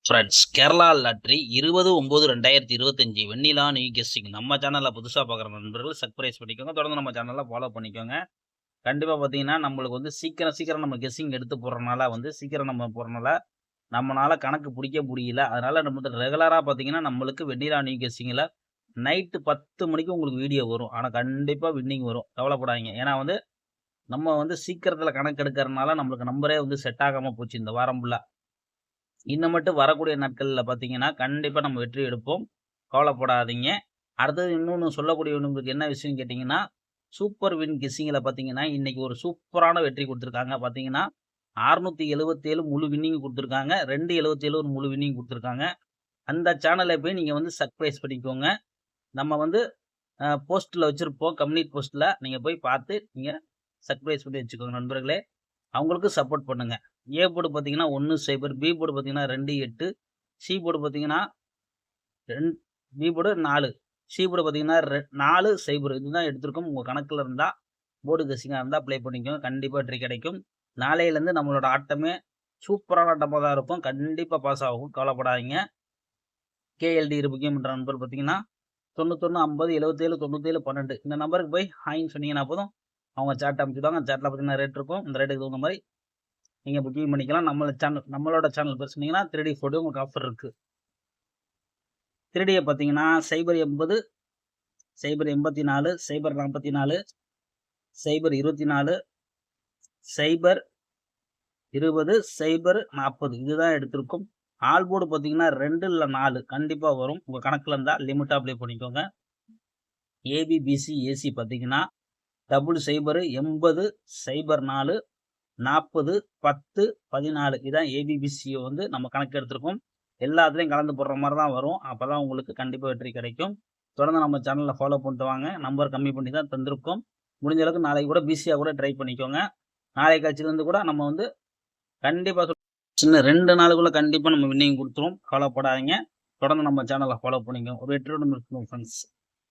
Friends, Kerala lottery 20/9/2025 வெண்ணிலா new கெஸ்டிங் நம்ம சேனலில் புதுசாக பார்க்குற நண்பர்கள் சப்ஸ்கிரைப் பண்ணிக்கோங்க. தொடர்ந்து நம்ம சேனலில் ஃபாலோ பண்ணிக்கோங்க. கண்டிப்பாக பார்த்தீங்கன்னா நம்மளுக்கு வந்து சீக்கிரம் நம்ம கெஸ்ஸிங் எடுத்து போடுறனால சீக்கிரம் நம்ம போடுறனால நம்மளால கணக்கு பிடிக்க முடியல. அதனால நம்ம வந்து ரெகுலராக பார்த்தீங்கன்னா நம்மளுக்கு வெண்ணிலா நியூ கெஸ்டிங்கில் நைட்டு 10 மணிக்கு உங்களுக்கு வீடியோ வரும். ஆனால் கண்டிப்பாக வின்னிங் வரும், கவலைப்படாதீங்க. ஏன்னா வந்து நம்ம வந்து சீக்கிரத்தில் கணக்கு எடுக்கிறதுனால நம்மளுக்கு நம்பரே வந்து செட் ஆகாமல் போச்சு இந்த வாரம் ஃபுல்லாக. இன்னும் மட்டும் வரக்கூடிய நாட்களில் பார்த்தீங்கன்னா கண்டிப்பாக நம்ம வெற்றி எடுப்போம், கவலைப்படாதீங்க. அடுத்தது இன்னொன்று சொல்லக்கூடிய உங்களுக்கு என்ன விஷயம் கேட்டிங்கன்னா, சூப்பர் வின் கெஸ்ஸிங்கில் பார்த்தீங்கன்னா இன்னைக்கு ஒரு சூப்பரான வெற்றி கொடுத்துருக்காங்க. பார்த்தீங்கன்னா 677 முழு வின்னிங் கொடுத்துருக்காங்க, 277 ஒரு முழு வின்னிங் கொடுத்துருக்காங்க. அந்த சேனலை போய் நீங்கள் வந்து சப்ஸ்கிரைப் பண்ணிக்கோங்க. நம்ம வந்து போஸ்ட்டில் வச்சுருப்போம், கம்யூனிட்டி போஸ்ட்டில் நீங்கள் போய் பார்த்து நீங்கள் சப்ஸ்கிரைப் பண்ணி வச்சுக்கோங்க நண்பர்களே. அவங்களுக்கு சப்போர்ட் பண்ணுங்க. ஏ போர்டு பார்த்தீங்கன்னா 10, பி போர்டு பார்த்தீங்கன்னா 28, சி போர்டு பார்த்தீங்கன்னா பி போர்டு 4, சி போர்டு பார்த்தீங்கன்னா 4-0 இதுதான் எடுத்திருக்கோம். உங்கள் கணக்கில் இருந்தால் போர்டு கெஸ்ஸிங்காக இருந்தால் ப்ளே பண்ணிக்கோங்க, கண்டிப்பாக வெற்றி கிடைக்கும். நாளையிலேருந்து நம்மளோட ஆட்டமே சூப்பரான ஆட்டமாக தான் இருக்கும், கண்டிப்பாக பாஸ் ஆகும், கவலைப்படாதீங்க. கேஎல்டி முக்கியமன்ற நண்பர் பார்த்தீங்கன்னா 91 50 77 97 12 இந்த நம்பருக்கு போய் ஹாய்ன்னு சொன்னீங்கன்னா போதும், அவங்க சேட் அனுப்பிச்சுடுவாங்க. சேட்டில் பார்த்தீங்கன்னா ரேட் இருக்கும், இந்த ரேட்டுக்கு தகுந்த மாதிரி நீங்கள் புக்கிங் பண்ணிக்கலாம். நம்மளோட சேனல் பேர் சொன்னீங்கன்னா 3D ஃபோட்டோ உங்களுக்கு ஆஃபர் இருக்குது. 3Dயை பார்த்தீங்கன்னா 080 084 044 024 020 040 இதுதான் எடுத்திருக்கும். ஆல் போர்டு பார்த்தீங்கன்னா 2 இல்லை 4 கண்டிப்பாக வரும். உங்கள் கணக்கில் இருந்தால் லிமிட்டாக அப்ளை பண்ணிக்கோங்க. ஏபிபிசி ஏசி பார்த்தீங்கன்னா 00 80 04 40 10 14 இதான் ஏபிபிசியை வந்து நம்ம கணக்கு எடுத்திருக்கோம். எல்லாத்துலேயும் கலந்து போடுற மாதிரி தான் வரும். அப்போ தான் உங்களுக்கு கண்டிப்பாக வெற்றி கிடைக்கும். தொடர்ந்து நம்ம சேனலில் ஃபாலோ பண்ணிட்டு வாங்க. நம்பர் கம்மி பண்ணி தான் தந்திருக்கோம். முடிஞ்ச அளவுக்கு நாளைக்கு கூட பிசியாக கூட ட்ரை பண்ணிக்கோங்க. நாளை கழிச்சிலேருந்து கூட நம்ம வந்து கண்டிப்பாக சின்ன 2 நாளுக்குள்ளே கண்டிப்பாக நம்ம வின்னிங் கொடுத்துருவோம், கவலைப்படாதீங்க. தொடர்ந்து நம்ம சேனலை ஃபாலோ பண்ணிக்கோங்க. ஒரு வெற்றியுடன் இருக்கும் ஃப்ரெண்ட்ஸ்.